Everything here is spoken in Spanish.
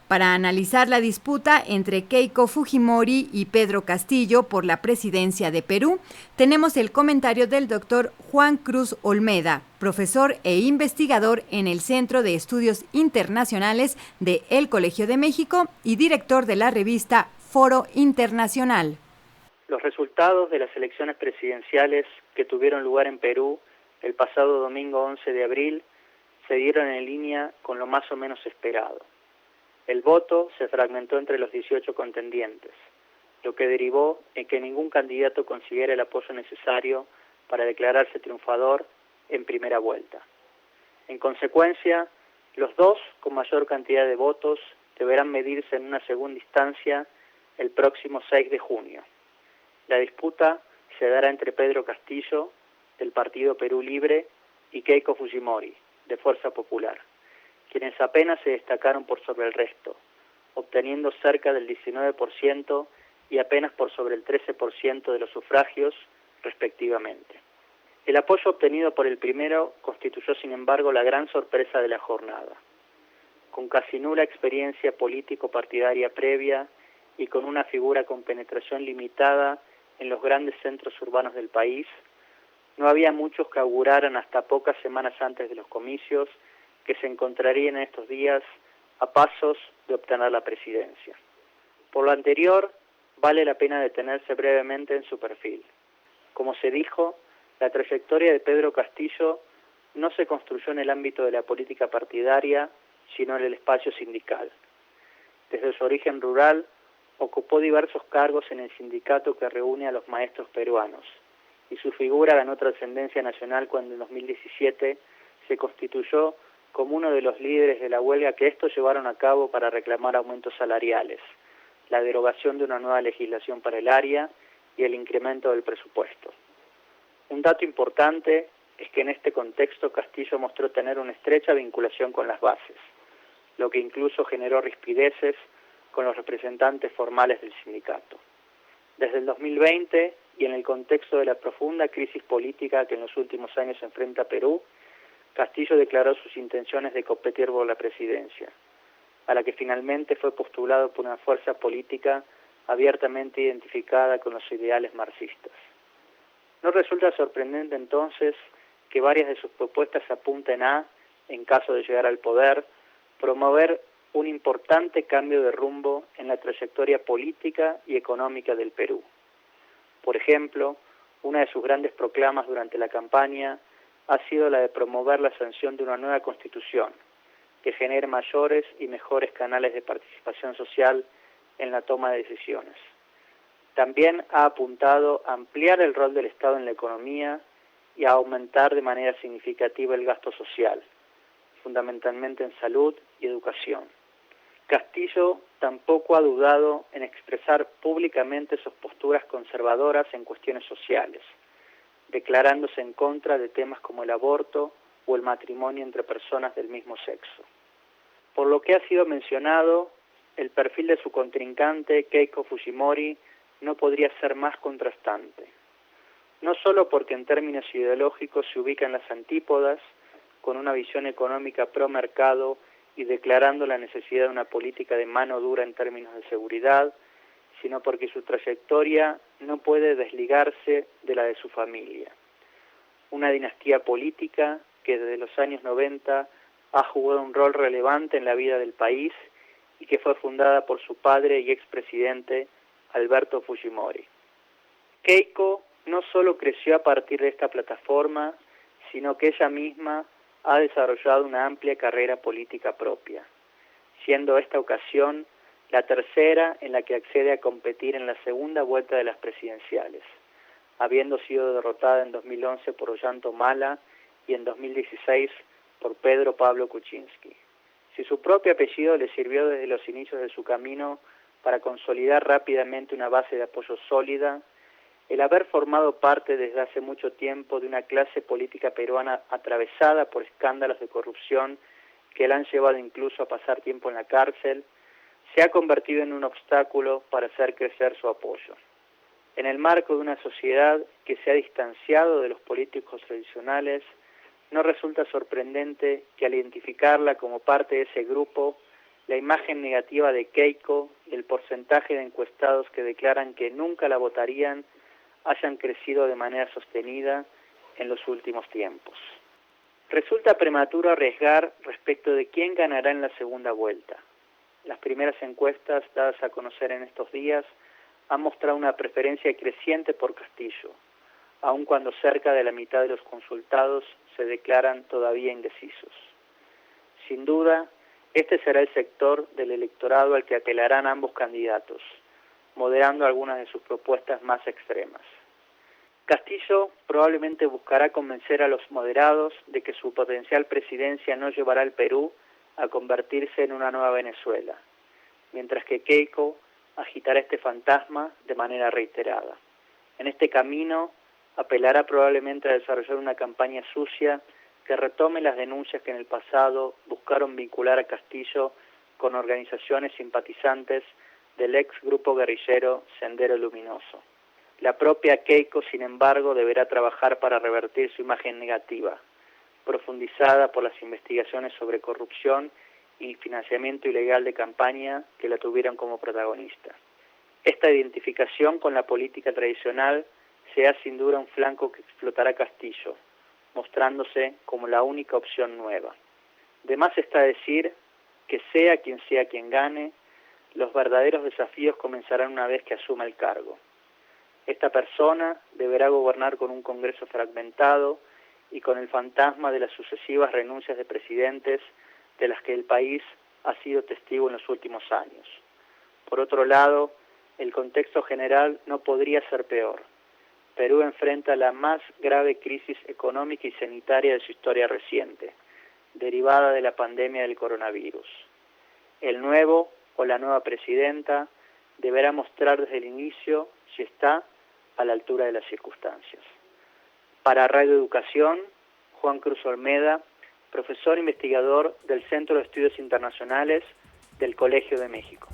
Para analizar la disputa entre Keiko Fujimori y Pedro Castillo por la presidencia de Perú, tenemos el comentario del doctor Juan Cruz Olmeda, profesor e investigador en el Centro de Estudios Internacionales de El Colegio de México y director de la revista Foro Internacional. Los resultados de las elecciones presidenciales que tuvieron lugar en Perú el pasado domingo 11 de abril se dieron en línea con lo más o menos esperado. El voto se fragmentó entre los 18 contendientes, lo que derivó en que ningún candidato consiguiera el apoyo necesario para declararse triunfador en primera vuelta. En consecuencia, los dos con mayor cantidad de votos deberán medirse en una segunda instancia el próximo 6 de junio. La disputa se dará entre Pedro Castillo, del Partido Perú Libre, y Keiko Fujimori, de Fuerza Popular, quienes apenas se destacaron por sobre el resto, obteniendo cerca del 19% y apenas por sobre el 13% de los sufragios, respectivamente. El apoyo obtenido por el primero constituyó, sin embargo, la gran sorpresa de la jornada. Con casi nula experiencia político-partidaria previa y con una figura con penetración limitada en los grandes centros urbanos del país, no había muchos que auguraran hasta pocas semanas antes de los comicios que se encontrarían en estos días a pasos de obtener la presidencia. Por lo anterior, vale la pena detenerse brevemente en su perfil. Como se dijo, la trayectoria de Pedro Castillo no se construyó en el ámbito de la política partidaria, sino en el espacio sindical. Desde su origen rural, ocupó diversos cargos en el sindicato que reúne a los maestros peruanos, y su figura ganó trascendencia nacional cuando en 2017 se constituyó como uno de los líderes de la huelga que estos llevaron a cabo para reclamar aumentos salariales, la derogación de una nueva legislación para el área y el incremento del presupuesto. Un dato importante es que en este contexto Castillo mostró tener una estrecha vinculación con las bases, lo que incluso generó rispideces con los representantes formales del sindicato. Desde el 2020, y en el contexto de la profunda crisis política que en los últimos años enfrenta Perú, Castillo declaró sus intenciones de competir por la presidencia, a la que finalmente fue postulado por una fuerza política abiertamente identificada con los ideales marxistas. No resulta sorprendente entonces que varias de sus propuestas apunten a, en caso de llegar al poder, promover un importante cambio de rumbo en la trayectoria política y económica del Perú. Por ejemplo, una de sus grandes proclamas durante la campaña ha sido la de promover la sanción de una nueva constitución que genere mayores y mejores canales de participación social en la toma de decisiones. También ha apuntado a ampliar el rol del Estado en la economía y a aumentar de manera significativa el gasto social, fundamentalmente en salud y educación. Castillo tampoco ha dudado en expresar públicamente sus posturas conservadoras en cuestiones sociales, declarándose en contra de temas como el aborto o el matrimonio entre personas del mismo sexo. Por lo que ha sido mencionado, el perfil de su contrincante, Keiko Fujimori, no podría ser más contrastante. No solo porque en términos ideológicos se ubica en las antípodas, con una visión económica pro mercado y declarando la necesidad de una política de mano dura en términos de seguridad, sino porque su trayectoria no puede desligarse de la de su familia. Una dinastía política que desde los años 90 ha jugado un rol relevante en la vida del país y que fue fundada por su padre y expresidente Alberto Fujimori. Keiko no solo creció a partir de esta plataforma, sino que ella misma ha desarrollado una amplia carrera política propia, siendo esta ocasión la tercera en la que accede a competir en la segunda vuelta de las presidenciales, habiendo sido derrotada en 2011 por Ollanta Humala y en 2016 por Pedro Pablo Kuczynski. Si su propio apellido le sirvió desde los inicios de su camino para consolidar rápidamente una base de apoyo sólida, el haber formado parte desde hace mucho tiempo de una clase política peruana atravesada por escándalos de corrupción que la han llevado incluso a pasar tiempo en la cárcel, se ha convertido en un obstáculo para hacer crecer su apoyo. En el marco de una sociedad que se ha distanciado de los políticos tradicionales, no resulta sorprendente que al identificarla como parte de ese grupo, la imagen negativa de Keiko y el porcentaje de encuestados que declaran que nunca la votarían hayan crecido de manera sostenida en los últimos tiempos. Resulta prematuro arriesgar respecto de quién ganará en la segunda vuelta. Las primeras encuestas dadas a conocer en estos días han mostrado una preferencia creciente por Castillo, aun cuando cerca de la mitad de los consultados se declaran todavía indecisos. Sin duda, este será el sector del electorado al que apelarán ambos candidatos, moderando algunas de sus propuestas más extremas. Castillo probablemente buscará convencer a los moderados de que su potencial presidencia no llevará al Perú a convertirse en una nueva Venezuela, mientras que Keiko agitará este fantasma de manera reiterada. En este camino, apelará probablemente a desarrollar una campaña sucia que retome las denuncias que en el pasado buscaron vincular a Castillo con organizaciones simpatizantes del ex grupo guerrillero Sendero Luminoso. La propia Keiko, sin embargo, deberá trabajar para revertir su imagen negativa, profundizada por las investigaciones sobre corrupción y financiamiento ilegal de campaña que la tuvieron como protagonista. Esta identificación con la política tradicional será sin duda un flanco que explotará Castillo, mostrándose como la única opción nueva. De más está decir que sea quien gane, los verdaderos desafíos comenzarán una vez que asuma el cargo. Esta persona deberá gobernar con un Congreso fragmentado y con el fantasma de las sucesivas renuncias de presidentes de las que el país ha sido testigo en los últimos años. Por otro lado, el contexto general no podría ser peor. Perú enfrenta la más grave crisis económica y sanitaria de su historia reciente, derivada de la pandemia del coronavirus. El nuevo o la nueva presidenta deberá mostrar desde el inicio si está a la altura de las circunstancias. Para Radio Educación, Juan Cruz Olmeda, profesor investigador del Centro de Estudios Internacionales del Colegio de México.